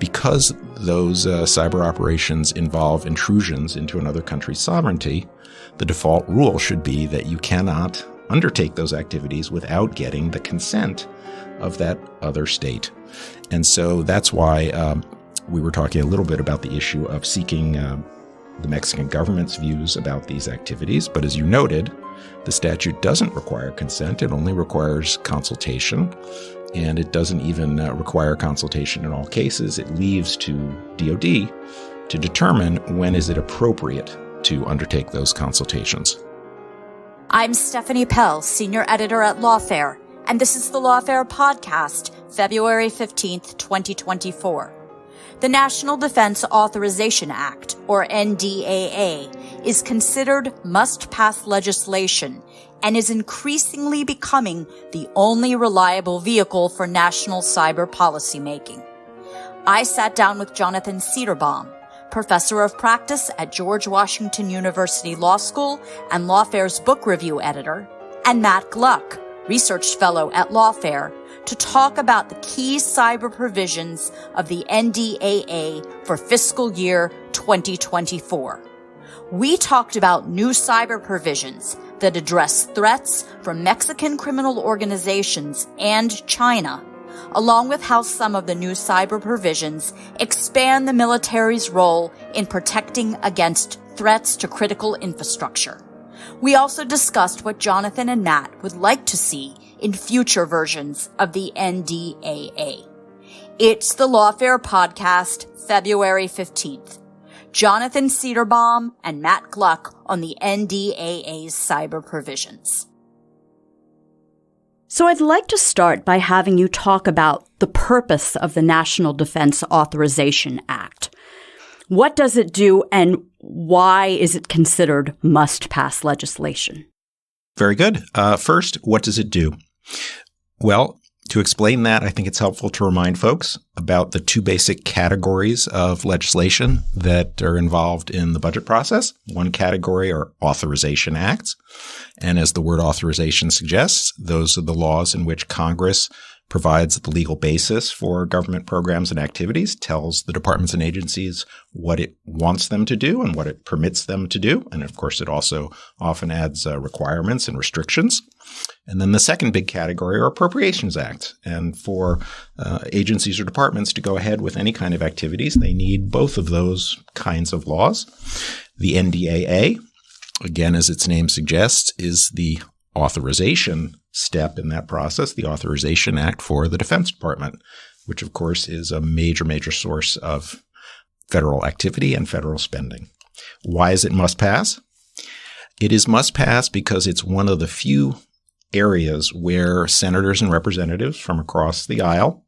because those cyber operations involve intrusions into another country's sovereignty, the default rule should be that you cannot undertake those activities without getting the consent of that other state. And so that's why we were talking a little bit about the issue of seeking the Mexican government's views about these activities. But as you noted, the statute doesn't require consent. It only requires consultation. And it doesn't even require consultation in all cases. It leaves to DoD to determine when is it appropriate to undertake those consultations. I'm Stephanie Pell, Senior Editor at Lawfare, and this is the Lawfare Podcast, February 15th, 2024. The National Defense Authorization Act, or NDAA, is considered must-pass legislation and is increasingly becoming the only reliable vehicle for national cyber policymaking. I sat down with Jonathan Cedarbaum, Professor of Practice at George Washington University Law School and Lawfare's book review editor, and Matt Gluck, Research Fellow at Lawfare, to talk about the key cyber provisions of the NDAA for fiscal year 2024. We talked about new cyber provisions that address threats from Mexican criminal organizations and China, along with how some of the new cyber provisions expand the military's role in protecting against threats to critical infrastructure. We also discussed what Jonathan and Matt would like to see in future versions of the NDAA. It's the Lawfare Podcast, February 15th. Jonathan Cedarbaum and Matt Gluck on the NDAA's cyber provisions. So I'd like to start by having you talk about the purpose of the National Defense Authorization Act. What does it do, and why is it considered must-pass legislation? Very good. First, what does it do? Well, to explain that, I think it's helpful to remind folks about the two basic categories of legislation that are involved in the budget process. One category are authorization acts. And as the word authorization suggests, those are the laws in which Congress provides the legal basis for government programs and activities, tells the departments and agencies what it wants them to do and what it permits them to do. And of course, it also often adds requirements and restrictions. And then the second big category are appropriations acts. And for agencies or departments to go ahead with any kind of activities, they need both of those kinds of laws. The NDAA, again, as its name suggests, is the authorization step in that process, the Authorization Act for the Defense Department, which of course is a major, major source of federal activity and federal spending. Why is it must pass? It is must pass because it's one of the few areas where senators and representatives from across the aisle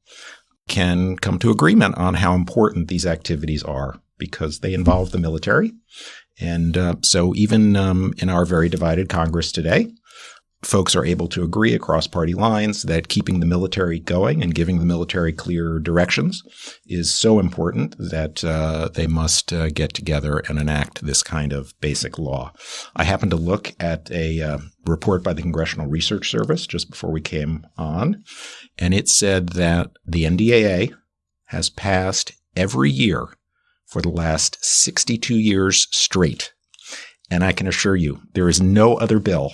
can come to agreement on how important these activities are, because they involve the military. And so even in our very divided Congress today, folks are able to agree across party lines that keeping the military going and giving the military clear directions is so important that they must get together and enact this kind of basic law. I happened to look at a report by the Congressional Research Service just before we came on, and it said that the NDAA has passed every year for the last 62 years straight. And I can assure you, there is no other bill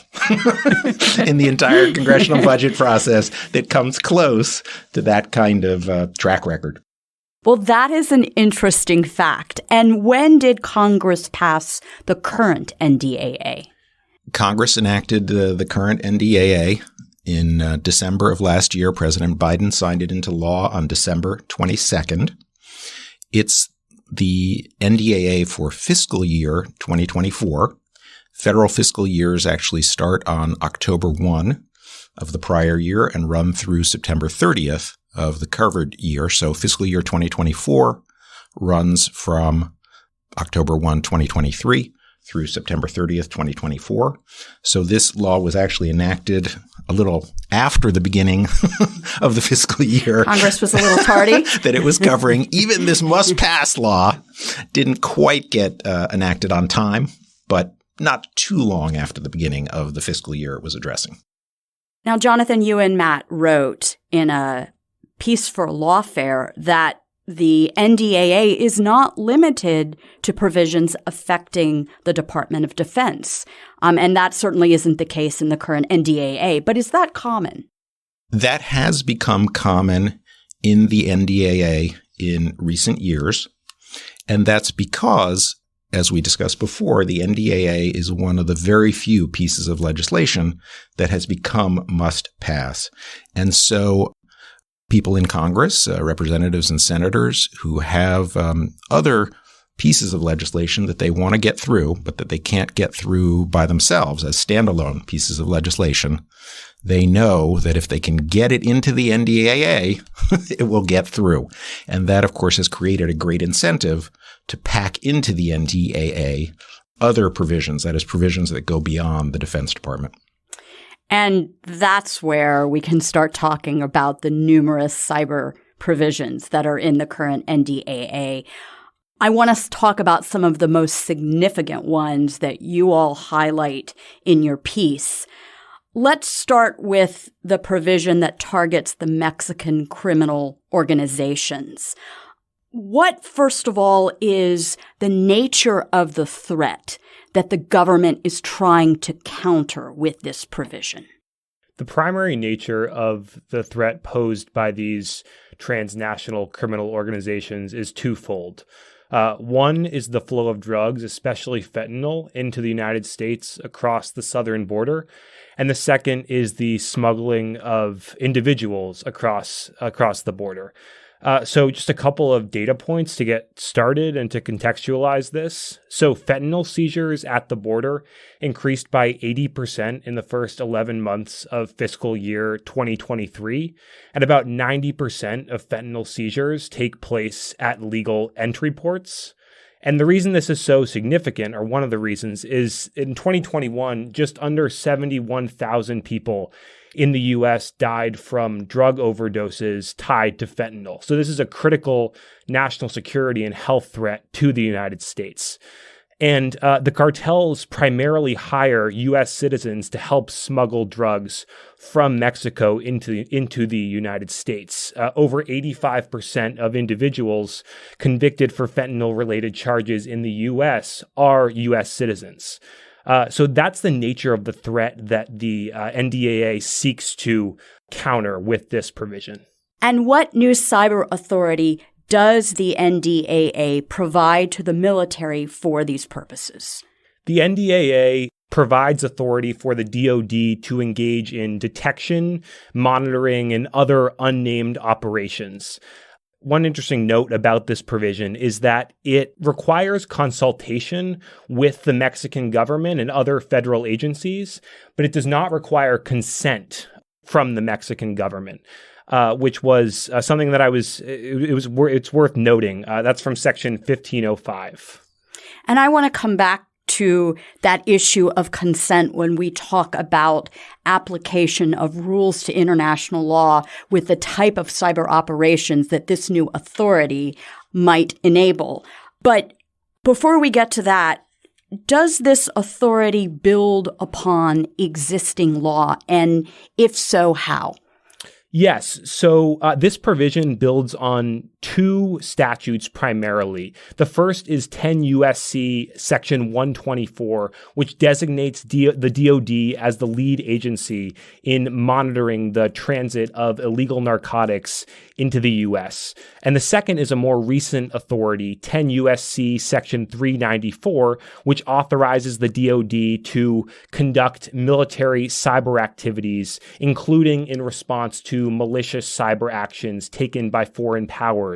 in the entire congressional budget process that comes close to that kind of track record. Well, that is an interesting fact. And when did Congress pass the current NDAA? Congress enacted the current NDAA in December of last year. President Biden signed it into law on December 22nd. It's the NDAA for fiscal year 2024. Federal fiscal years actually start on October 1 of the prior year and run through September 30th of the covered year. So fiscal year 2024 runs from October 1, 2023 through September 30th, 2024. So this law was actually enacted a little after the beginning of the fiscal year. Congress was a little tardy. That it was covering. Even this must-pass law didn't quite get enacted on time, but not too long after the beginning of the fiscal year it was addressing. Now, Jonathan, you and Matt wrote in a piece for Lawfare that the NDAA is not limited to provisions affecting the Department of Defense. And that certainly isn't the case in the current NDAA. But is that common? That has become common in the NDAA in recent years. And that's because, as we discussed before, the NDAA is one of the very few pieces of legislation that has become must pass. And so people in Congress, representatives and senators who have other pieces of legislation that they want to get through, but that they can't get through by themselves as standalone pieces of legislation, they know that if they can get it into the NDAA, it will get through. And that, of course, has created a great incentive to pack into the NDAA other provisions, that is, provisions that go beyond the Defense Department. And that's where we can start talking about the numerous cyber provisions that are in the current NDAA. I want to talk about some of the most significant ones that you all highlight in your piece. Let's start with the provision that targets the Mexican criminal organizations. What, first of all, is the nature of the threat that the government is trying to counter with this provision? The primary nature of the threat posed by these transnational criminal organizations is twofold. One is the flow of drugs, especially fentanyl, into the United States across the southern border. And the second is the smuggling of individuals across the border. So just a couple of data points to get started and to contextualize this. So fentanyl seizures at the border increased by 80% in the first 11 months of fiscal year 2023. And about 90% of fentanyl seizures take place at legal entry ports. And the reason this is so significant, or one of the reasons, is in 2021, just under 71,000 people in the U.S. died from drug overdoses tied to fentanyl. So this is a critical national security and health threat to the United States. And the cartels primarily hire U.S. citizens to help smuggle drugs from Mexico into the United States. Over 85% of individuals convicted for fentanyl-related charges in the U.S. are U.S. citizens. So that's the nature of the threat that the NDAA seeks to counter with this provision. And what new cyber authority does the NDAA provide to the military for these purposes? The NDAA provides authority for the DoD to engage in detection, monitoring, and other unnamed operations. One interesting note about this provision is that it requires consultation with the Mexican government and other federal agencies, but it does not require consent from the Mexican government. Which was something that it's worth noting. That's from Section 1505. And I want to come back to that issue of consent when we talk about application of rules to international law with the type of cyber operations that this new authority might enable. But before we get to that, does this authority build upon existing law? And if so, how? Yes. So this provision builds on two statutes primarily. The first is 10 U.S.C. Section 124, which designates the DoD as the lead agency in monitoring the transit of illegal narcotics into the U.S. And the second is a more recent authority, 10 U.S.C. Section 394, which authorizes the DoD to conduct military cyber activities, including in response to malicious cyber actions taken by foreign powers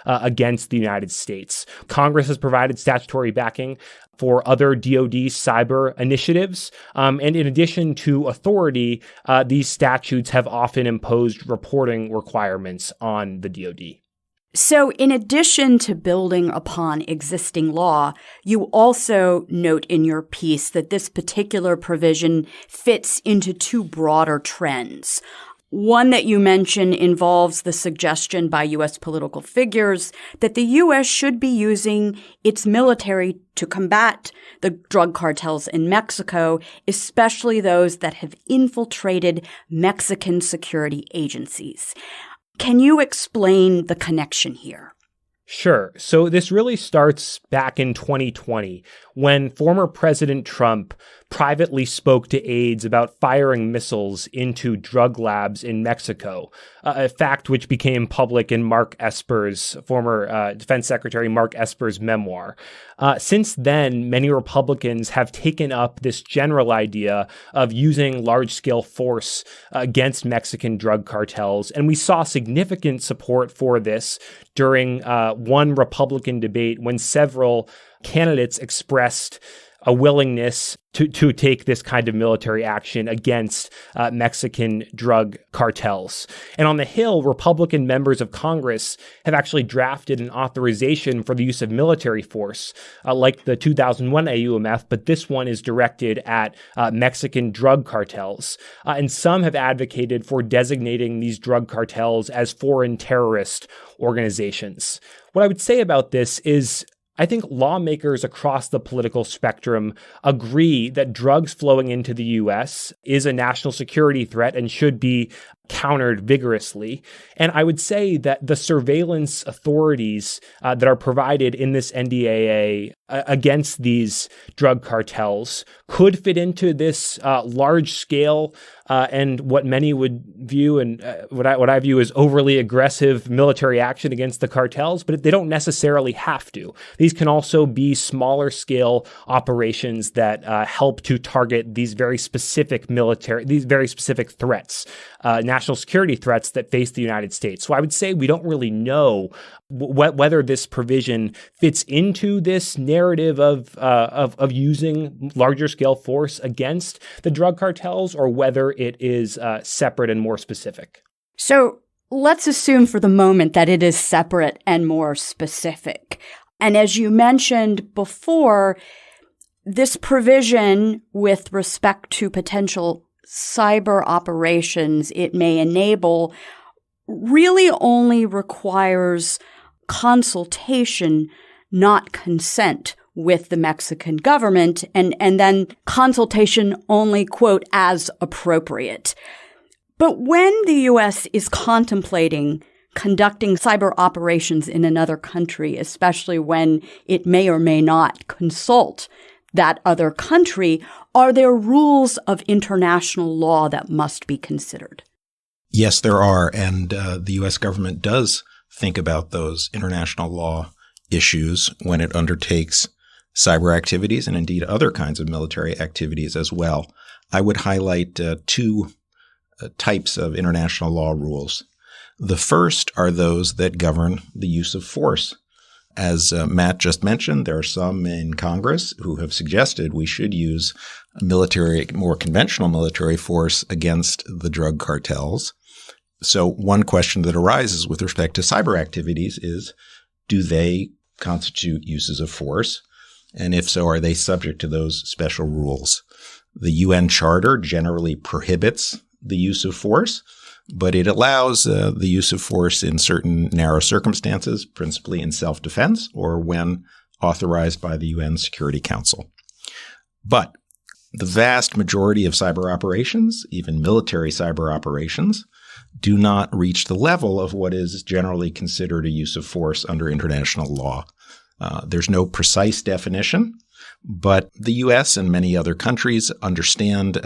against the United States. Congress has provided statutory backing for other DoD cyber initiatives. And in addition to authority, these statutes have often imposed reporting requirements on the DoD. So in addition to building upon existing law, you also note in your piece that this particular provision fits into two broader trends. One that you mention involves the suggestion by U.S. political figures that the U.S. should be using its military to combat the drug cartels in Mexico, especially those that have infiltrated Mexican security agencies. Can you explain the connection here? Sure. So this really starts back in 2020 when former President Trump privately spoke to aides about firing missiles into drug labs in Mexico, a fact which became public in Mark Esper's, former Defense Secretary Mark Esper's memoir. Since then, many Republicans have taken up this general idea of using large-scale force against Mexican drug cartels, and we saw significant support for this during one Republican debate when several candidates expressed a willingness to take this kind of military action against Mexican drug cartels. And on the Hill, Republican members of Congress have actually drafted an authorization for the use of military force, like the 2001 AUMF, but this one is directed at Mexican drug cartels. And some have advocated for designating these drug cartels as foreign terrorist organizations. What I would say about this is I think lawmakers across the political spectrum agree that drugs flowing into the U.S. is a national security threat and should be countered vigorously. And I would say that the surveillance authorities that are provided in this NDAA against these drug cartels could fit into this large scale and what many would view and what I view as overly aggressive military action against the cartels, but they don't necessarily have to. These can also be smaller scale operations that help to target these very specific threats, national security threats that face the United States. So I would say we don't really know whether this provision fits into this narrative of using larger scale force against the drug cartels or whether it is separate and more specific. So let's assume for the moment that it is separate and more specific. And as you mentioned before, this provision with respect to potential cyber operations it may enable really only requires consultation, not consent with the Mexican government, and then consultation only, quote, as appropriate. But when the U.S. is contemplating conducting cyber operations in another country, especially when it may or may not consult that other country, are there rules of international law that must be considered? Yes, there are. And the U.S. government does think about those international law issues when it undertakes cyber activities and indeed other kinds of military activities as well. I would highlight two types of international law rules. The first are those that govern the use of force. As Matt just mentioned, there are some in Congress who have suggested we should use more conventional military force against the drug cartels. So one question that arises with respect to cyber activities is, do they constitute uses of force? And if so, are they subject to those special rules? The UN Charter generally prohibits the use of force, but it allows the use of force in certain narrow circumstances, principally in self-defense or when authorized by the UN Security Council. But the vast majority of cyber operations, even military cyber operations, do not reach the level of what is generally considered a use of force under international law. There's no precise definition, but the U.S. and many other countries understand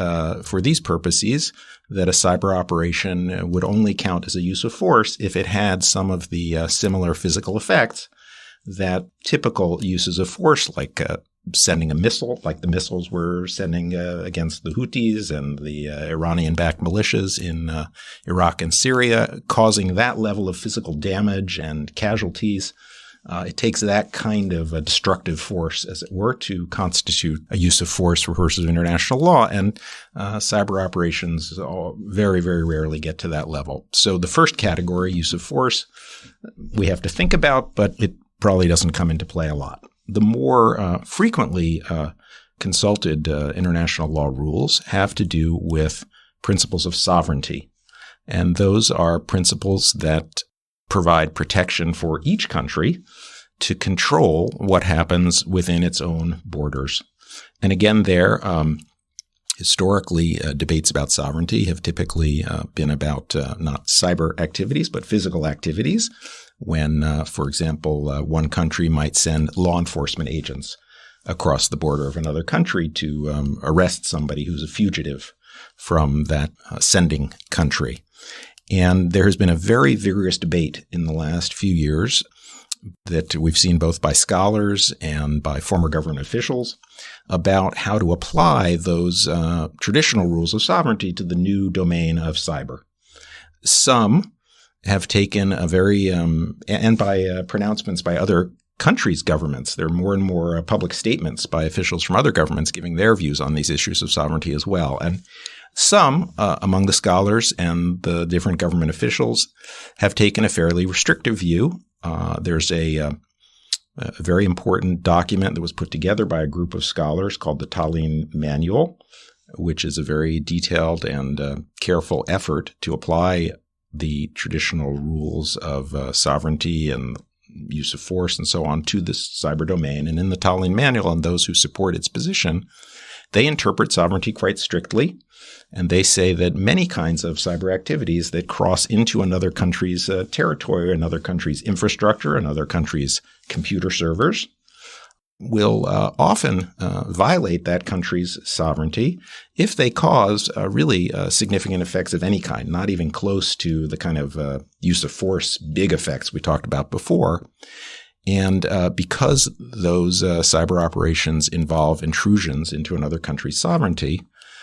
for these purposes that a cyber operation would only count as a use of force if it had some of the similar physical effects that typical uses of force, like sending a missile, like the missiles we're sending against the Houthis and the Iranian-backed militias in Iraq and Syria, causing that level of physical damage and casualties. It takes that kind of a destructive force, as it were, to constitute a use of force for purposes of international law. And cyber operations very, very rarely get to that level. So the first category, use of force, we have to think about, but it probably doesn't come into play a lot. The more frequently consulted international law rules have to do with principles of sovereignty. And those are principles that provide protection for each country to control what happens within its own borders. And again, historically, debates about sovereignty have typically been about not cyber activities, but physical activities. when, for example, one country might send law enforcement agents across the border of another country to arrest somebody who's a fugitive from that sending country. And there has been a very vigorous debate in the last few years that we've seen both by scholars and by former government officials about how to apply those traditional rules of sovereignty to the new domain of cyber. Some have taken a very, and by pronouncements by other countries' governments, there are more and more public statements by officials from other governments giving their views on these issues of sovereignty as well. And some among the scholars and the different government officials have taken a fairly restrictive view. There's a very important document that was put together by a group of scholars called the Tallinn Manual, which is a very detailed and careful effort to apply the traditional rules of sovereignty and use of force and so on to this cyber domain. And in the Tallinn Manual, and those who support its position, they interpret sovereignty quite strictly. And they say that many kinds of cyber activities that cross into another country's territory, another country's infrastructure, another country's computer servers will often violate that country's sovereignty if they cause really significant effects of any kind, not even close to the kind of use of force, big effects we talked about before. And because those cyber operations involve intrusions into another country's sovereignty,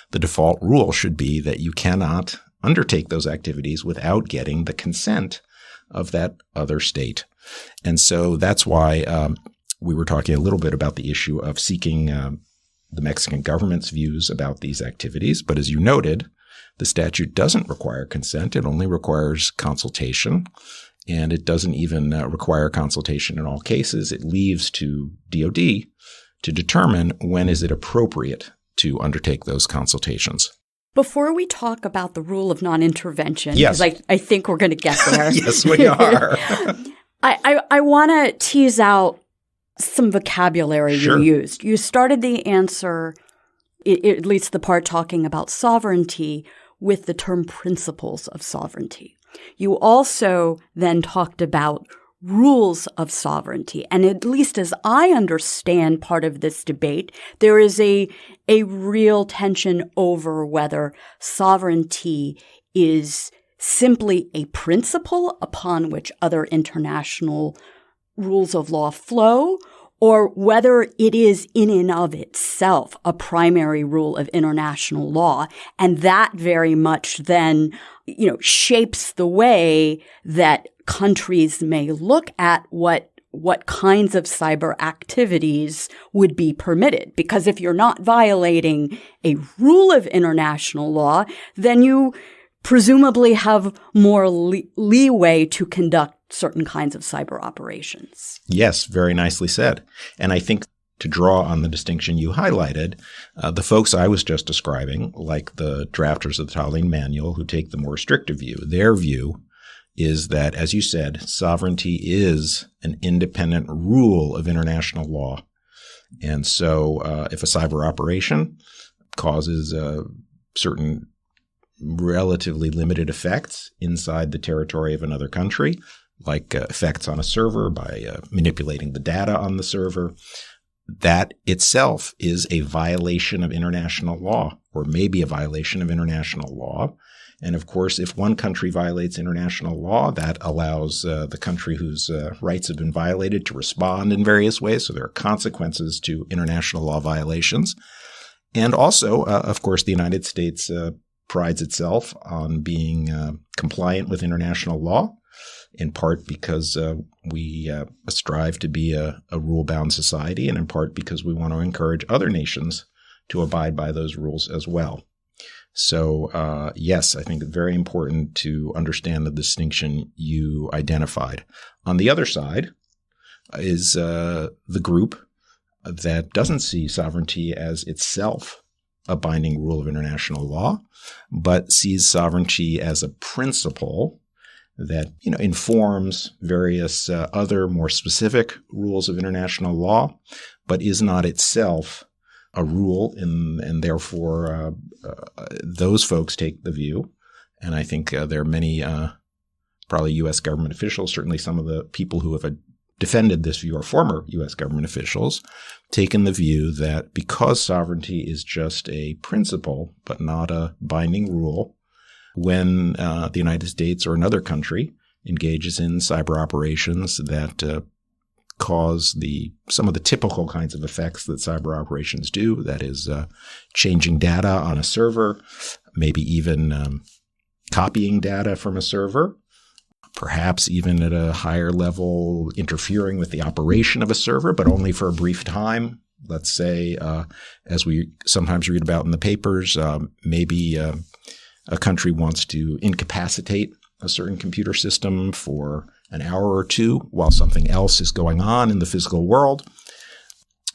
the default rule should be that you cannot undertake those activities without getting the consent of that other state. And so that's why we were talking a little bit about the issue of seeking the Mexican government's views about these activities. But as you noted, the statute doesn't require consent. It only requires consultation. And it doesn't even require consultation in all cases. It leaves to DOD to determine when is it appropriate to undertake those consultations. Before we talk about the rule of non-intervention, yes, because I think we're going to get there. Yes, we are. I want to tease out some vocabulary Sure. you used. You started the answer, at least the part talking about sovereignty, with the term principles of sovereignty. You also then talked about rules of sovereignty. And at least as I understand part of this debate, there is a real tension over whether sovereignty is simply a principle upon which other international rules of law flow, or whether it is in and of itself a primary rule of international law. And that very much then, shapes the way that countries may look at what kinds of cyber activities would be permitted. Because if you're not violating a rule of international law, then you presumably have more leeway to conduct certain kinds of cyber operations. Yes, very nicely said. And I think to draw on the distinction you highlighted, the folks I was just describing, like the drafters of the Tallinn Manual who take the more restrictive view, their view is that, as you said, sovereignty is an independent rule of international law. And so if a cyber operation causes certain relatively limited effects inside the territory of another country, like effects on a server by manipulating the data on the server, that itself is a violation of international law, or maybe a violation of international law. And of course, if one country violates international law, that allows the country whose rights have been violated to respond in various ways. So there are consequences to international law violations. And also, of course, the United States prides itself on being compliant with international law, in part because we strive to be a rule-bound society, and in part because we want to encourage other nations to abide by those rules as well. So, yes, I think it's very important to understand the distinction you identified. On the other side is the group that doesn't see sovereignty as itself a binding rule of international law, but sees sovereignty as a principle that informs various other more specific rules of international law, but is not itself a rule, and therefore those folks take the view, and I think there are many probably U.S. government officials, certainly some of the people who have defended this view are former U.S. government officials, taken the view that because sovereignty is just a principle but not a binding rule, when the United States or another country engages in cyber operations that cause some of the typical kinds of effects that cyber operations do, that is changing data on a server, maybe even copying data from a server, perhaps even at a higher level interfering with the operation of a server, but only for a brief time. Let's say, as we sometimes read about in the papers, maybe a country wants to incapacitate a certain computer system for an hour or two while something else is going on in the physical world.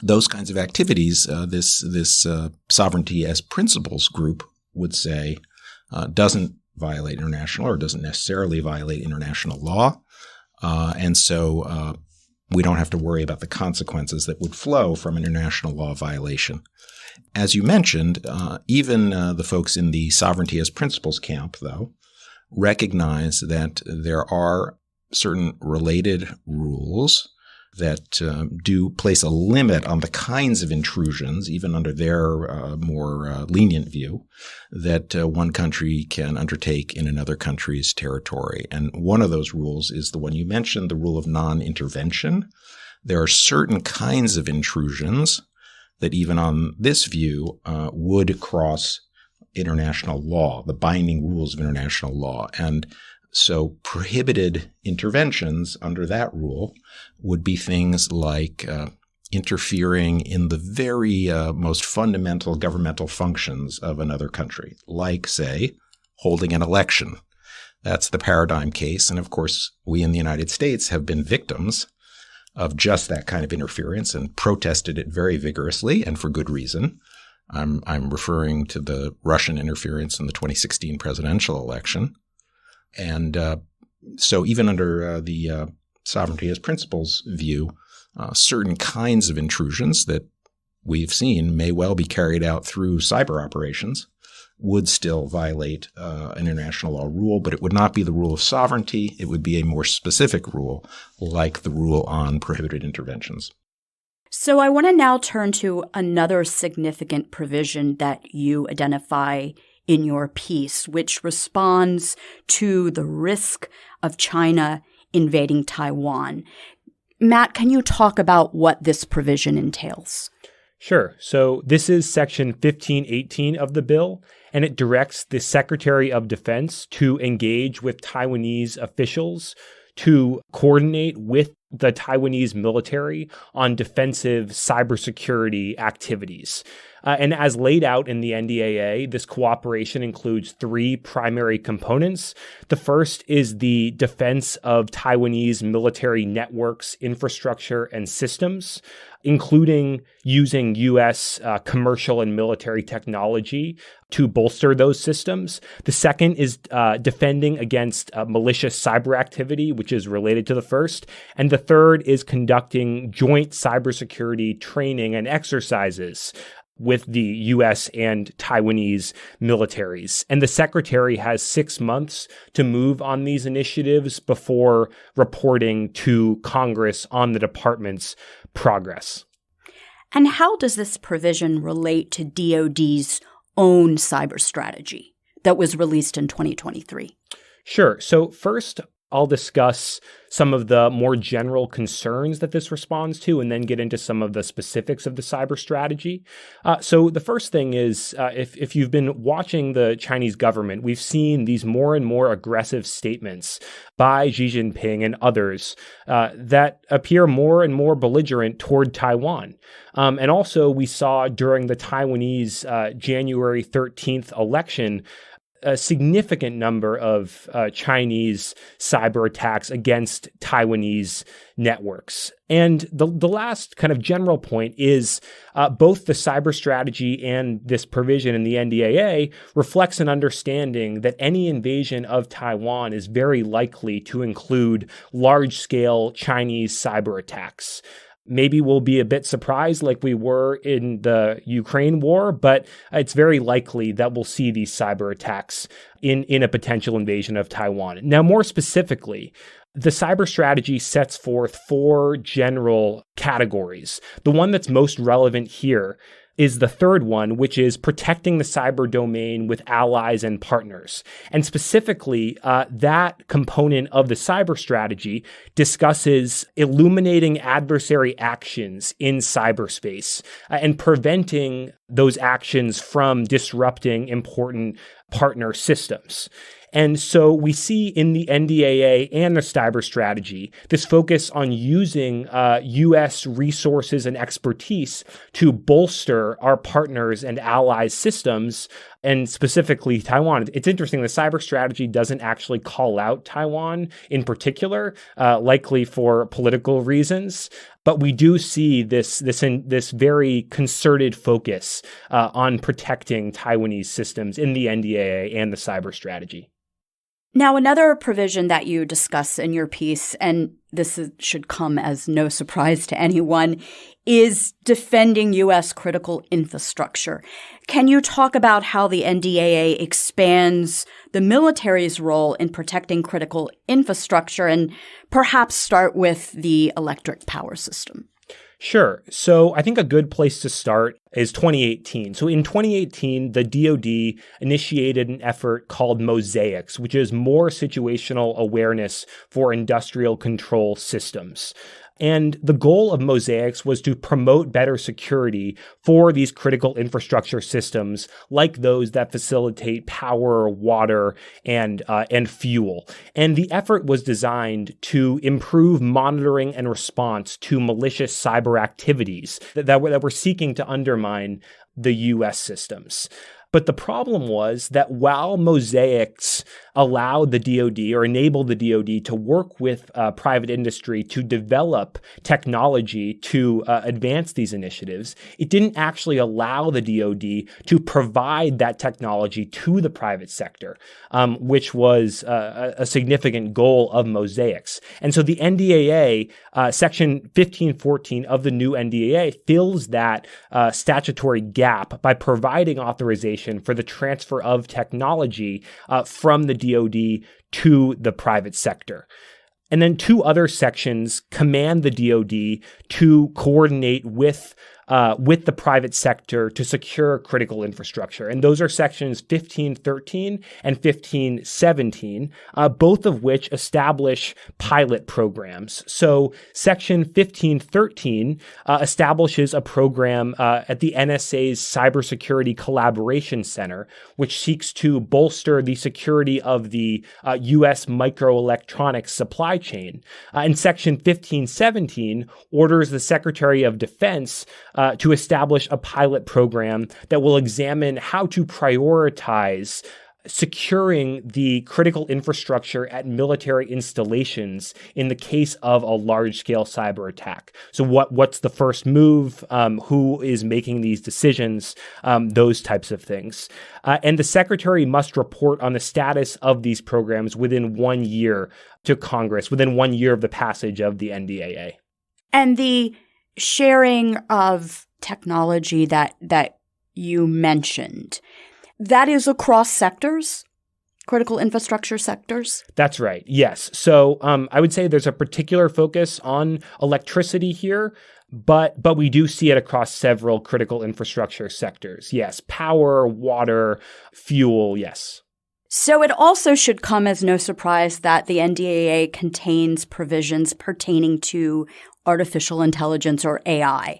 Those kinds of activities, this sovereignty as principles group would say doesn't violate international or doesn't necessarily violate international law. And so we don't have to worry about the consequences that would flow from an international law violation. As you mentioned, even the folks in the sovereignty as principles camp, though, recognize that there are certain related rules that do place a limit on the kinds of intrusions, even under their more lenient view, that one country can undertake in another country's territory. And one of those rules is the one you mentioned, the rule of non-intervention. There are certain kinds of intrusions that even on this view would cross international law, the binding rules of international law. And so prohibited interventions under that rule would be things like interfering in the very most fundamental governmental functions of another country, like, say, holding an election. That's the paradigm case. And of course, we in the United States have been victims of just that kind of interference and protested it very vigorously and for good reason. I'm referring to the Russian interference in the 2016 presidential election. And so even under the sovereignty as principles view, certain kinds of intrusions that we've seen may well be carried out through cyber operations would still violate an international law rule, but it would not be the rule of sovereignty. It would be a more specific rule, like the rule on prohibited interventions. So I want to now turn to another significant provision that you identify in your piece, which responds to the risk of China invading Taiwan. Matt, can you talk about what this provision entails? Sure. So this is Section 1518 of the bill, and it directs the Secretary of Defense to engage with Taiwanese officials to coordinate with the Taiwanese military on defensive cybersecurity activities. And as laid out in the NDAA, this cooperation includes three primary components. The first is the defense of Taiwanese military networks, infrastructure, and systems, including using U.S. Commercial and military technology to bolster those systems. The second is defending against malicious cyber activity, which is related to the first. And the third is conducting joint cybersecurity training and exercises with the U.S. and Taiwanese militaries. And the Secretary has 6 months to move on these initiatives before reporting to Congress on the department's progress. And how does this provision relate to DoD's own cyber strategy that was released in 2023? Sure. So first, I'll discuss some of the more general concerns that this responds to, and then get into some of the specifics of the cyber strategy. So the first thing is, if you've been watching the Chinese government, we've seen these more and more aggressive statements by Xi Jinping and others that appear more and more belligerent toward Taiwan. And also we saw during the Taiwanese January 13th election, a significant number of Chinese cyber attacks against Taiwanese networks. And the last kind of general point is both the cyber strategy and this provision in the NDAA reflects an understanding that any invasion of Taiwan is very likely to include large-scale Chinese cyber attacks. Maybe we'll be a bit surprised like we were in the Ukraine war, but it's very likely that we'll see these cyber attacks in a potential invasion of Taiwan. Now, more specifically, the cyber strategy sets forth 4 general categories. The one that's most relevant here is the third one, which is protecting the cyber domain with allies and partners. And specifically, that component of the cyber strategy discusses illuminating adversary actions in cyberspace and preventing those actions from disrupting important partner systems. And so we see in the NDAA and the cyber strategy this focus on using U.S. resources and expertise to bolster our partners and allies' systems, and specifically Taiwan. It's interesting, the cyber strategy doesn't actually call out Taiwan in particular, likely for political reasons. But we do see this very concerted focus on protecting Taiwanese systems in the NDAA and the cyber strategy. Now, another provision that you discuss in your piece, and this should come as no surprise to anyone, is defending U.S. critical infrastructure. Can you talk about how the NDAA expands the military's role in protecting critical infrastructure, and perhaps start with the electric power system? Sure. So I think a good place to start is 2018. So in 2018, the DoD initiated an effort called Mosaics, which is more situational awareness for industrial control systems. And the goal of Mosaics was to promote better security for these critical infrastructure systems, like those that facilitate power, water, and fuel. And the effort was designed to improve monitoring and response to malicious cyber activities that were seeking to undermine the U.S. systems. But the problem was that while Mosaics allowed the DoD or enabled the DoD to work with private industry to develop technology to advance these initiatives, it didn't actually allow the DoD to provide that technology to the private sector, which was a significant goal of Mosaics. And so the NDAA, Section 1514 of the new NDAA, fills that statutory gap by providing authorization for the transfer of technology from the DoD to the private sector. And then 2 other sections command the DoD to coordinate with the private sector to secure critical infrastructure. And those are sections 1513 and 1517, both of which establish pilot programs. So section 1513 establishes a program at the NSA's Cybersecurity Collaboration Center, which seeks to bolster the security of the U.S. microelectronics supply chain. And section 1517 orders the Secretary of Defense to establish a pilot program that will examine how to prioritize securing the critical infrastructure at military installations in the case of a large-scale cyber attack. So what's the first move? Who is making these decisions? Those types of things. And the Secretary must report on the status of these programs within 1 year to Congress, within 1 year of the passage of the NDAA. And the sharing of technology that you mentioned, that is across sectors, critical infrastructure sectors? That's right. Yes. So I would say there's a particular focus on electricity here, but we do see it across several critical infrastructure sectors. Yes. Power, water, fuel. Yes. So it also should come as no surprise that the NDAA contains provisions pertaining to artificial intelligence, or AI.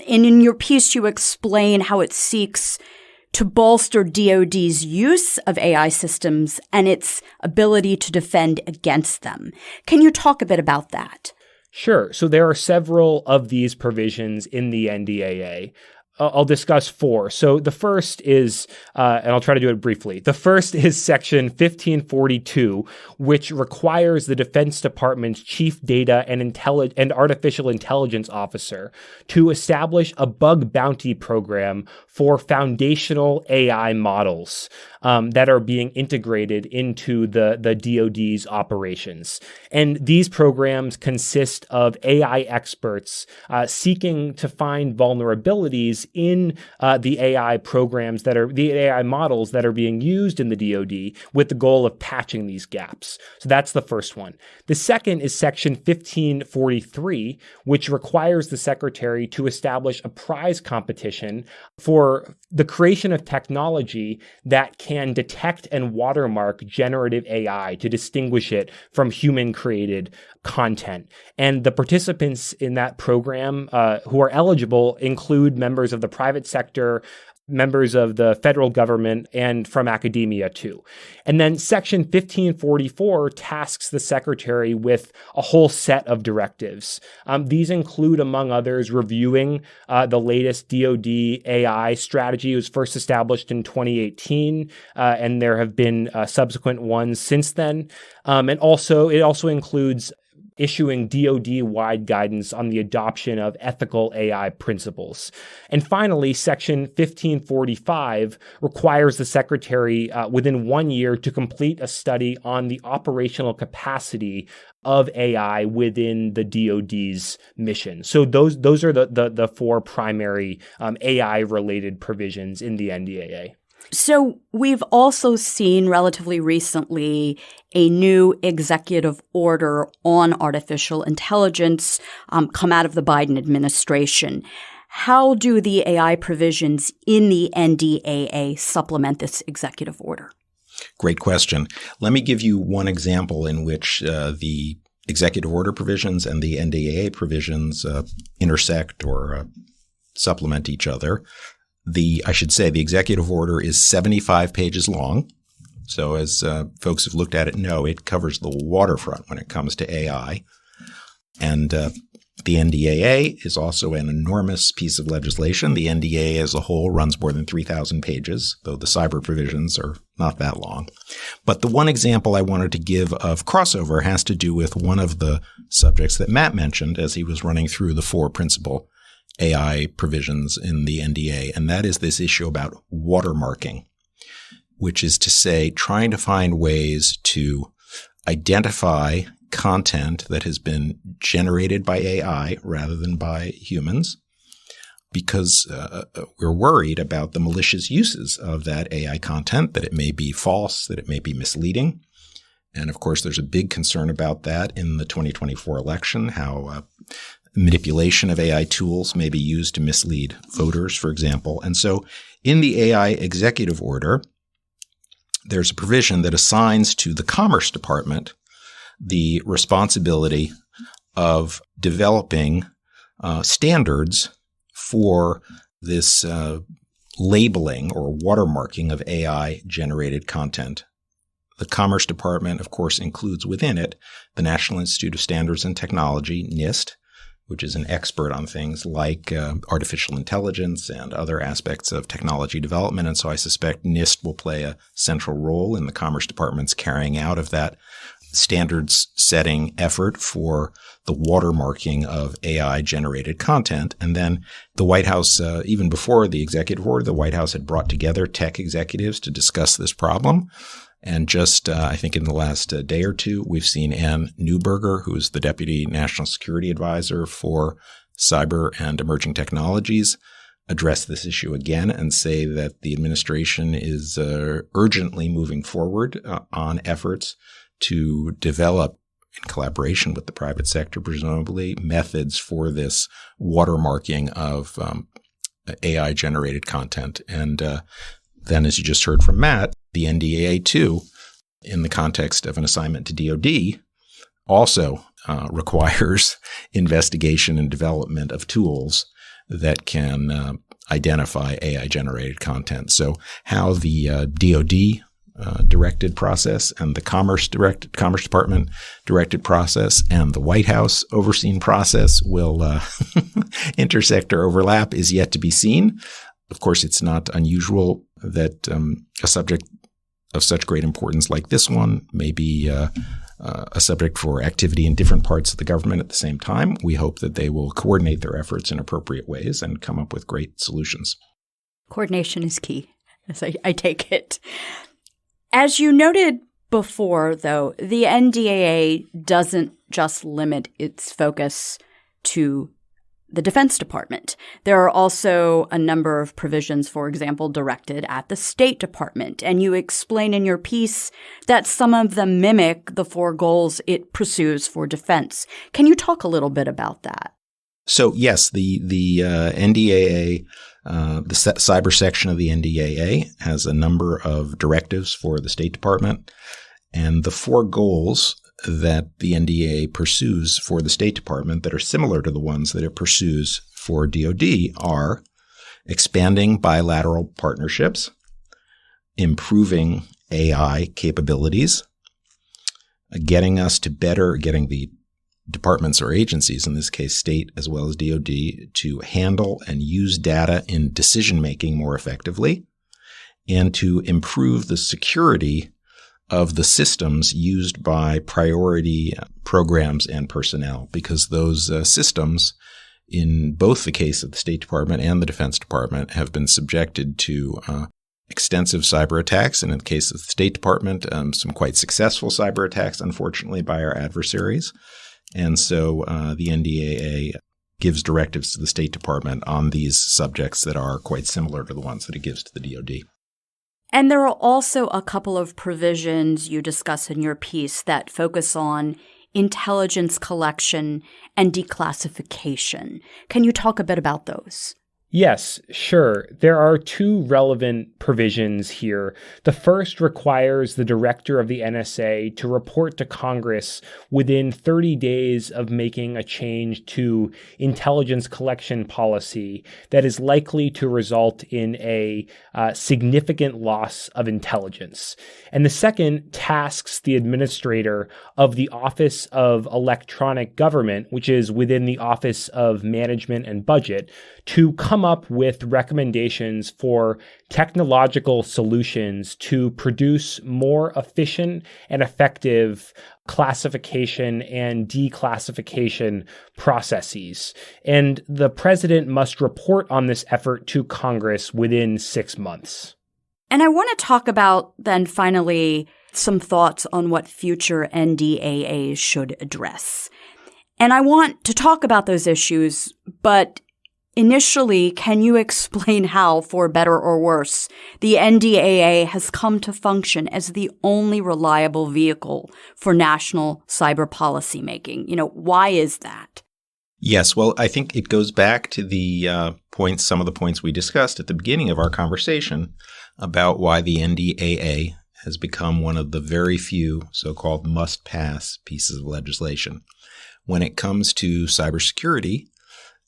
And in your piece, you explain how it seeks to bolster DoD's use of AI systems and its ability to defend against them. Can you talk a bit about that? Sure. So there are several of these provisions in the NDAA. I'll discuss four. So the first is, and I'll try to do it briefly. The first is Section 1542, which requires the Defense Department's Chief Data and Artificial Intelligence Officer to establish a bug bounty program for foundational AI models that are being integrated into the DoD's operations. And these programs consist of AI experts seeking to find vulnerabilities in the AI programs the AI models that are being used in the DoD with the goal of patching these gaps. So that's the first one. The second is Section 1543, which requires the Secretary to establish a prize competition for the creation of technology that can detect and watermark generative AI to distinguish it from human-created content. And the participants in that program who are eligible include members of the private sector, members of the federal government, and from academia too. And then Section 1544 tasks the Secretary with a whole set of directives. These include, among others, reviewing the latest DoD AI strategy. It was first established in 2018, and there have been subsequent ones since then. And it also includes issuing DoD-wide guidance on the adoption of ethical AI principles. And finally, Section 1545 requires the Secretary within 1 year to complete a study on the operational capacity of AI within the DoD's mission. So those are the four primary AI-related provisions in the NDAA. So we've also seen relatively recently a new executive order on artificial intelligence come out of the Biden administration. How do the AI provisions in the NDAA supplement this executive order? Great question. Let me give you one example in which the executive order provisions and the NDAA provisions intersect or supplement each other. The executive order is 75 pages long. So as folks who've looked at it know, it covers the waterfront when it comes to AI. And the NDAA is also an enormous piece of legislation. The NDAA as a whole runs more than 3,000 pages, though the cyber provisions are not that long. But the one example I wanted to give of crossover has to do with one of the subjects that Matt mentioned as he was running through the four principal AI provisions in the NDA, and that is this issue about watermarking, which is to say trying to find ways to identify content that has been generated by AI rather than by humans, because we're worried about the malicious uses of that AI content, that it may be false, that it may be misleading. And of course, there's a big concern about that in the 2024 election, how manipulation of AI tools may be used to mislead voters, for example. And so in the AI executive order, there's a provision that assigns to the Commerce Department the responsibility of developing standards for this labeling or watermarking of AI-generated content. The Commerce Department, of course, includes within it the National Institute of Standards and Technology, NIST, which is an expert on things like artificial intelligence and other aspects of technology development. And so I suspect NIST will play a central role in the Commerce Department's carrying out of that standards-setting effort for the watermarking of AI-generated content. And then the White House, even before the executive order, the White House had brought together tech executives to discuss this problem. And just, I think in the last day or two, we've seen Ann Neuberger, who is the Deputy National Security Advisor for Cyber and Emerging Technologies, address this issue again and say that the administration is urgently moving forward on efforts to develop, in collaboration with the private sector, presumably, methods for this watermarking of AI-generated content. And then, as you just heard from Matt, the NDAA, too, in the context of an assignment to DoD, also requires investigation and development of tools that can identify AI-generated content. So how the DoD directed process and the Commerce Department directed process and the White House overseen process will intersect or overlap is yet to be seen. Of course, it's not unusual that a subject of such great importance like this one may be a subject for activity in different parts of the government at the same time. We hope that they will coordinate their efforts in appropriate ways and come up with great solutions. Coordination is key, as I take it. As you noted before, though, the NDAA doesn't just limit its focus to the Defense Department. There are also a number of provisions, for example, directed at the State Department. And you explain in your piece that some of them mimic the four goals it pursues for defense. Can you talk a little bit about that? So, yes, the NDAA, the cyber section of the NDAA has a number of directives for the State Department. And the four goals that the NDAA pursues for the State Department that are similar to the ones that it pursues for DoD are expanding bilateral partnerships, improving AI capabilities, getting the departments or agencies, in this case state as well as DoD, to handle and use data in decision-making more effectively, and to improve the security of the systems used by priority programs and personnel, because those systems, in both the case of the State Department and the Defense Department, have been subjected to extensive cyber attacks, and in the case of the State Department, some quite successful cyber attacks, unfortunately, by our adversaries. And so the NDAA gives directives to the State Department on these subjects that are quite similar to the ones that it gives to the DoD. And there are also a couple of provisions you discuss in your piece that focus on intelligence collection and declassification. Can you talk a bit about those? Yes, sure. There are two relevant provisions here. The first requires the director of the NSA to report to Congress within 30 days of making a change to intelligence collection policy that is likely to result in a significant loss of intelligence. And the second tasks the administrator of the Office of Electronic Government, which is within the Office of Management and Budget, to come up with recommendations for technological solutions to produce more efficient and effective classification and declassification processes. And the president must report on this effort to Congress within 6 months. And I want to talk about then finally some thoughts on what future NDAAs should address. And I want to talk about those issues, but initially, can you explain how, for better or worse, the NDAA has come to function as the only reliable vehicle for national cyber policymaking? Why is that? Yes, well, I think it goes back to the some of the points we discussed at the beginning of our conversation about why the NDAA has become one of the very few so-called must-pass pieces of legislation. When it comes to cybersecurity,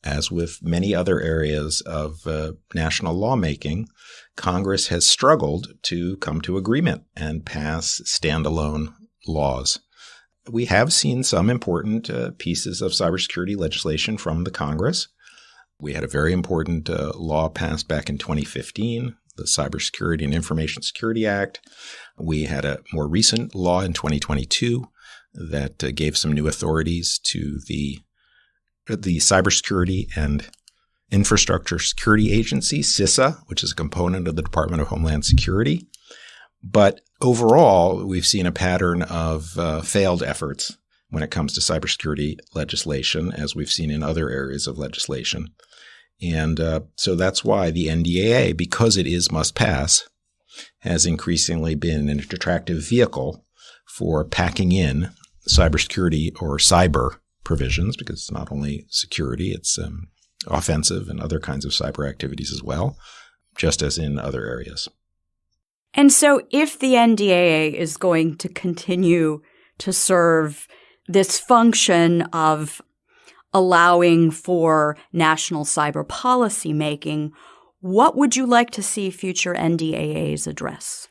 as with many other areas of national lawmaking, Congress has struggled to come to agreement and pass standalone laws. We have seen some important pieces of cybersecurity legislation from the Congress. We had a very important law passed back in 2015, the Cybersecurity and Information Security Act. We had a more recent law in 2022 that gave some new authorities to the Cybersecurity and Infrastructure Security Agency, CISA, which is a component of the Department of Homeland Security. But overall, we've seen a pattern of failed efforts when it comes to cybersecurity legislation, as we've seen in other areas of legislation. And so that's why the NDAA, because it is must pass, has increasingly been an attractive vehicle for packing in cybersecurity or cyber provisions, because it's not only security, it's offensive and other kinds of cyber activities as well, just as in other areas. And so if the NDAA is going to continue to serve this function of allowing for national cyber policy making, what would you like to see future NDAAs address?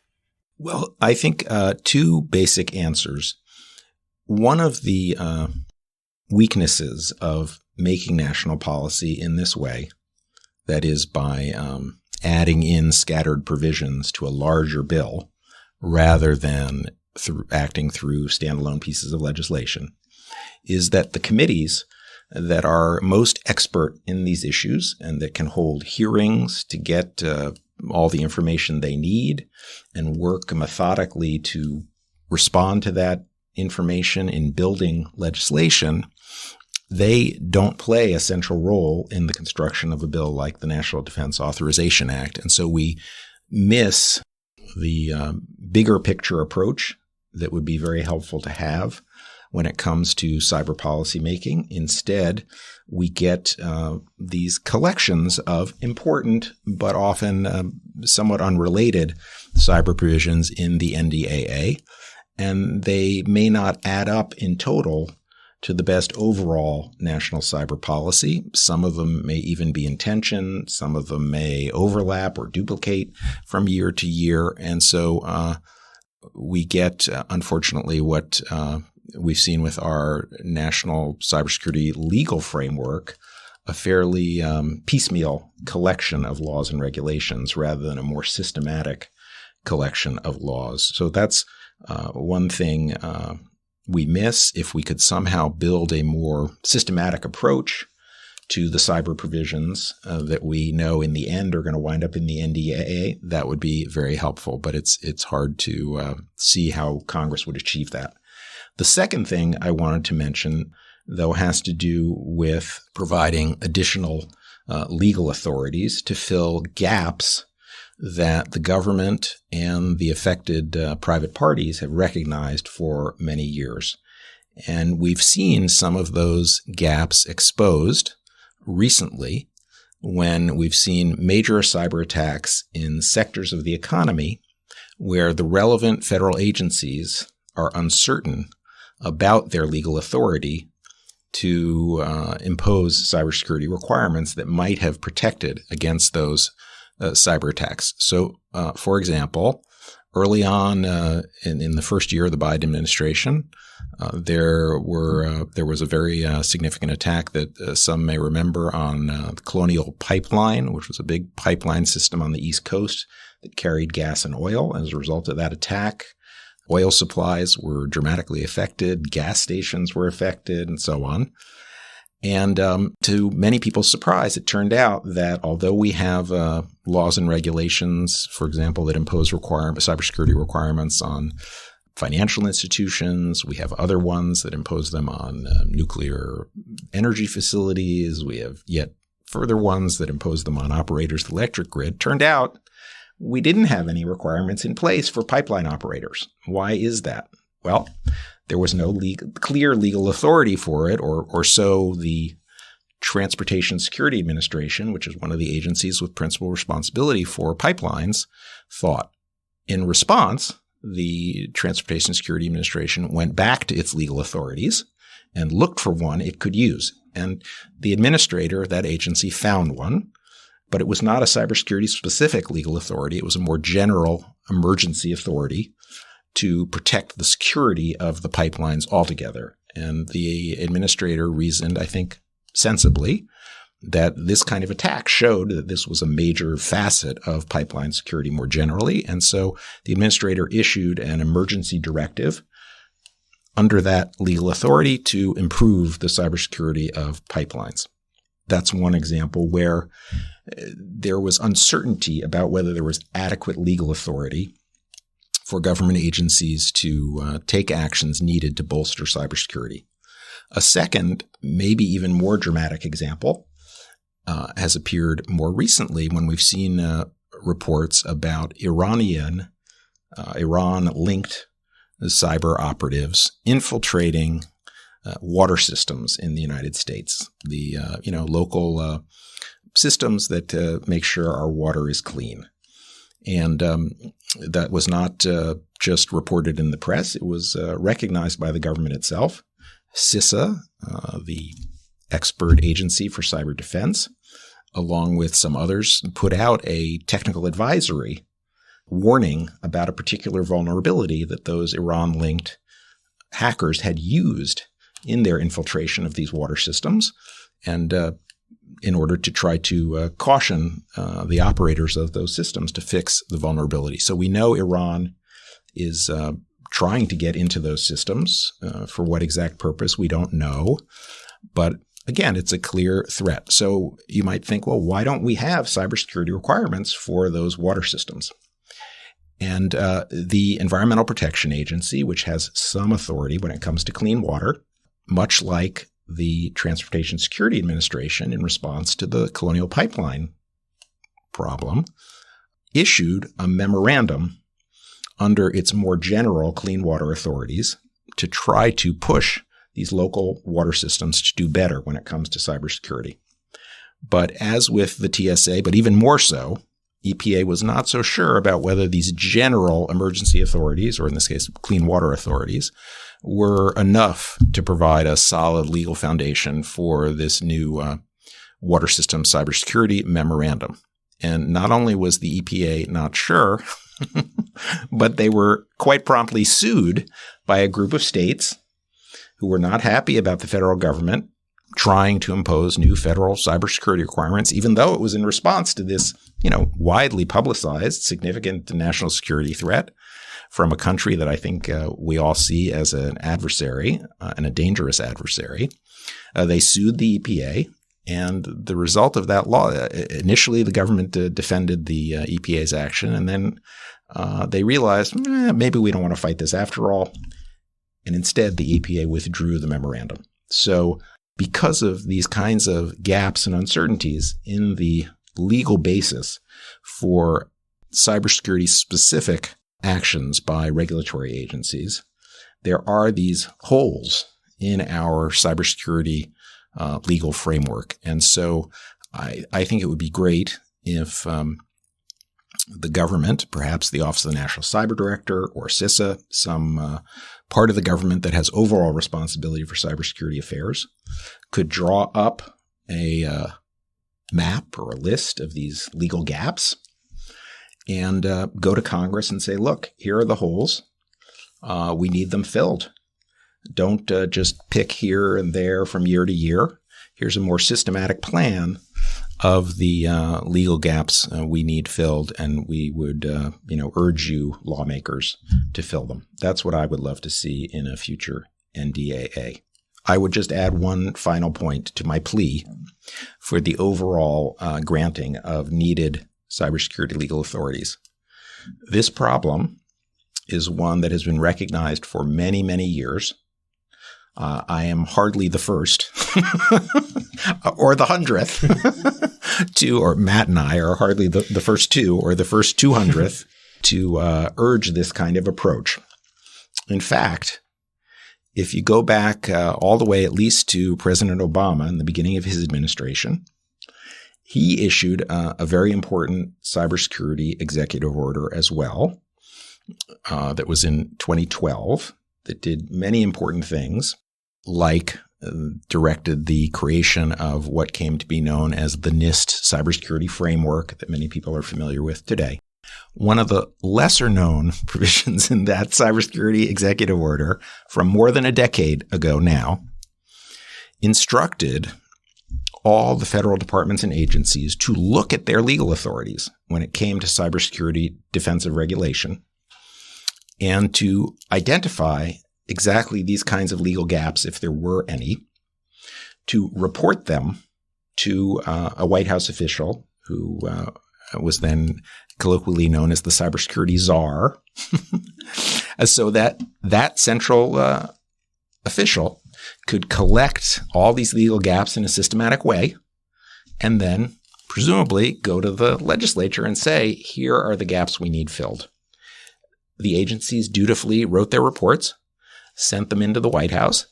Well, I think two basic answers. One of the weaknesses of making national policy in this way, that is by adding in scattered provisions to a larger bill rather than acting through standalone pieces of legislation, is that the committees that are most expert in these issues and that can hold hearings to get all the information they need and work methodically to respond to that information in building legislation, they don't play a central role in the construction of a bill like the National Defense Authorization Act. And so we miss the bigger picture approach that would be very helpful to have when it comes to cyber policy making. Instead, we get these collections of important but often somewhat unrelated cyber provisions in the NDAA, and they may not add up in total to the best overall national cyber policy. Some of them may even be in tension. Some of them may overlap or duplicate from year to year. And so we get, unfortunately, what we've seen with our national cybersecurity legal framework, a fairly piecemeal collection of laws and regulations rather than a more systematic collection of laws. So that's one thing we miss. If we could somehow build a more systematic approach to the cyber provisions that we know in the end are going to wind up in the NDAA, that would be very helpful. But it's hard to see how Congress would achieve that. The second thing I wanted to mention, though, has to do with providing additional legal authorities to fill gaps that the government and the affected private parties have recognized for many years. And we've seen some of those gaps exposed recently when we've seen major cyber attacks in sectors of the economy where the relevant federal agencies are uncertain about their legal authority to impose cybersecurity requirements that might have protected against those cyber attacks. So, for example, early on in the first year of the Biden administration, there was a very significant attack that some may remember on the Colonial Pipeline, which was a big pipeline system on the East Coast that carried gas and oil. As a result of that attack, oil supplies were dramatically affected, gas stations were affected, and so on. And to many people's surprise, it turned out that although we have laws and regulations, for example, that impose cybersecurity requirements on financial institutions, we have other ones that impose them on nuclear energy facilities, we have yet further ones that impose them on operators of the electric grid, turned out we didn't have any requirements in place for pipeline operators. Why is that? Well, there was no clear legal authority for it, or so the Transportation Security Administration, which is one of the agencies with principal responsibility for pipelines, thought. In response, the Transportation Security Administration went back to its legal authorities and looked for one it could use. And the administrator of that agency found one, but it was not a cybersecurity-specific legal authority. It was a more general emergency authority to protect the security of the pipelines altogether. And the administrator reasoned, I think, sensibly, that this kind of attack showed that this was a major facet of pipeline security more generally. And so the administrator issued an emergency directive under that legal authority to improve the cybersecurity of pipelines. That's one example where there was uncertainty about whether there was adequate legal authority for government agencies to take actions needed to bolster cybersecurity. A second, maybe even more dramatic example has appeared more recently when we've seen reports about Iran-linked cyber operatives infiltrating water systems in the United States, the local systems that make sure our water is clean. And that was not just reported in the press. It was recognized by the government itself. CISA, the expert agency for cyber defense, along with some others, put out a technical advisory warning about a particular vulnerability that those Iran-linked hackers had used in their infiltration of these water systems, and in order to try to caution the operators of those systems to fix the vulnerability. So we know Iran is trying to get into those systems. For what exact purpose, we don't know. But again, it's a clear threat. So you might think, well, why don't we have cybersecurity requirements for those water systems? And the Environmental Protection Agency, which has some authority when it comes to clean water, much like the Transportation Security Administration in response to the Colonial Pipeline problem, issued a memorandum under its more general clean water authorities to try to push these local water systems to do better when it comes to cybersecurity. But as with the TSA, but even more so, EPA was not so sure about whether these general emergency authorities, or in this case, clean water authorities, were enough to provide a solid legal foundation for this new water system cybersecurity memorandum. And not only was the EPA not sure, but they were quite promptly sued by a group of states who were not happy about the federal government trying to impose new federal cybersecurity requirements, even though it was in response to this, widely publicized, significant national security threat from a country that I think we all see as an adversary and a dangerous adversary. They sued the EPA, and the result of that law, initially the government defended the EPA's action, and then they realized maybe we don't want to fight this after all, and instead the EPA withdrew the memorandum. So because of these kinds of gaps and uncertainties in the legal basis for cybersecurity-specific actions by regulatory agencies, there are these holes in our cybersecurity legal framework. And so I think it would be great if the government, perhaps the Office of the National Cyber Director or CISA, some part of the government that has overall responsibility for cybersecurity affairs, could draw up a map or a list of these legal gaps and go to Congress and say, look, here are the holes. We need them filled. Don't just pick here and there from year to year. Here's a more systematic plan of the legal gaps we need filled, and we would urge you lawmakers to fill them. That's what I would love to see in a future NDAA. I would just add one final point to my plea for the overall granting of needed cybersecurity legal authorities. This problem is one that has been recognized for many, many years. I am hardly the first or the 100th or Matt and I are hardly the first two or the first 200th to urge this kind of approach. In fact, if you go back all the way at least to President Obama in the beginning of his administration, he issued a very important cybersecurity executive order as well that was in 2012 that did many important things, like directed the creation of what came to be known as the NIST cybersecurity framework that many people are familiar with today. One of the lesser known provisions in that cybersecurity executive order from more than a decade ago now instructed all the federal departments and agencies to look at their legal authorities when it came to cybersecurity defensive regulation and to identify exactly these kinds of legal gaps, if there were any, to report them to a White House official who was then colloquially known as the cybersecurity czar, so that central official could collect all these legal gaps in a systematic way and then presumably go to the legislature and say, here are the gaps we need filled. The agencies dutifully wrote their reports, sent them into the White House.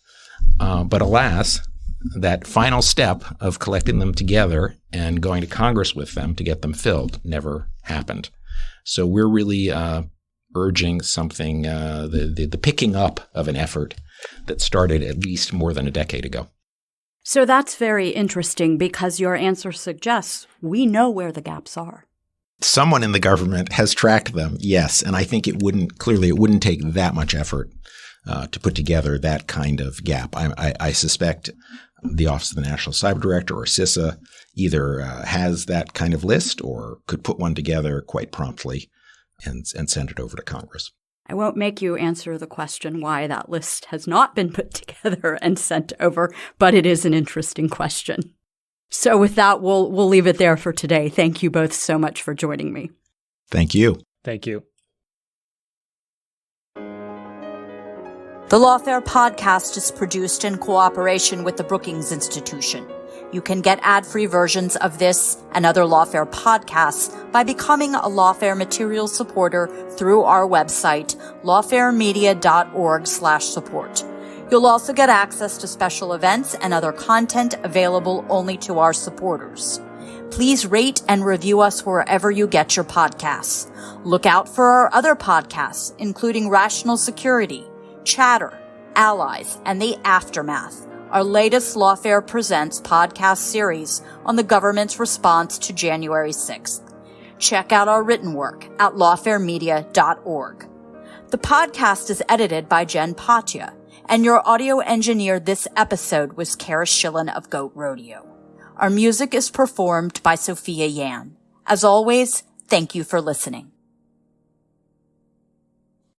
But alas, that final step of collecting them together and going to Congress with them to get them filled never happened. So we're really urging something, the picking up of an effort that started at least more than a decade ago. So that's very interesting because your answer suggests we know where the gaps are. Someone in the government has tracked them, yes. And I think it wouldn't take that much effort to put together that kind of gap. I suspect the Office of the National Cyber Director or CISA either has that kind of list or could put one together quite promptly and send it over to Congress. I won't make you answer the question why that list has not been put together and sent over, but it is an interesting question. So with that, we'll leave it there for today. Thank you both so much for joining me. Thank you. Thank you. The Lawfare podcast is produced in cooperation with the Brookings Institution. You can get ad-free versions of this and other Lawfare podcasts by becoming a Lawfare material supporter through our website, lawfaremedia.org/support. You'll also get access to special events and other content available only to our supporters. Please rate and review us wherever you get your podcasts. Look out for our other podcasts, including Rational Security, Chatter, Allies, and The Aftermath, our latest Lawfare Presents podcast series on the government's response to January 6th. Check out our written work at lawfaremedia.org. The podcast is edited by Jen Patja, and your audio engineer this episode was Kara Schillen of Goat Rodeo. Our music is performed by Sophia Yan. As always, thank you for listening.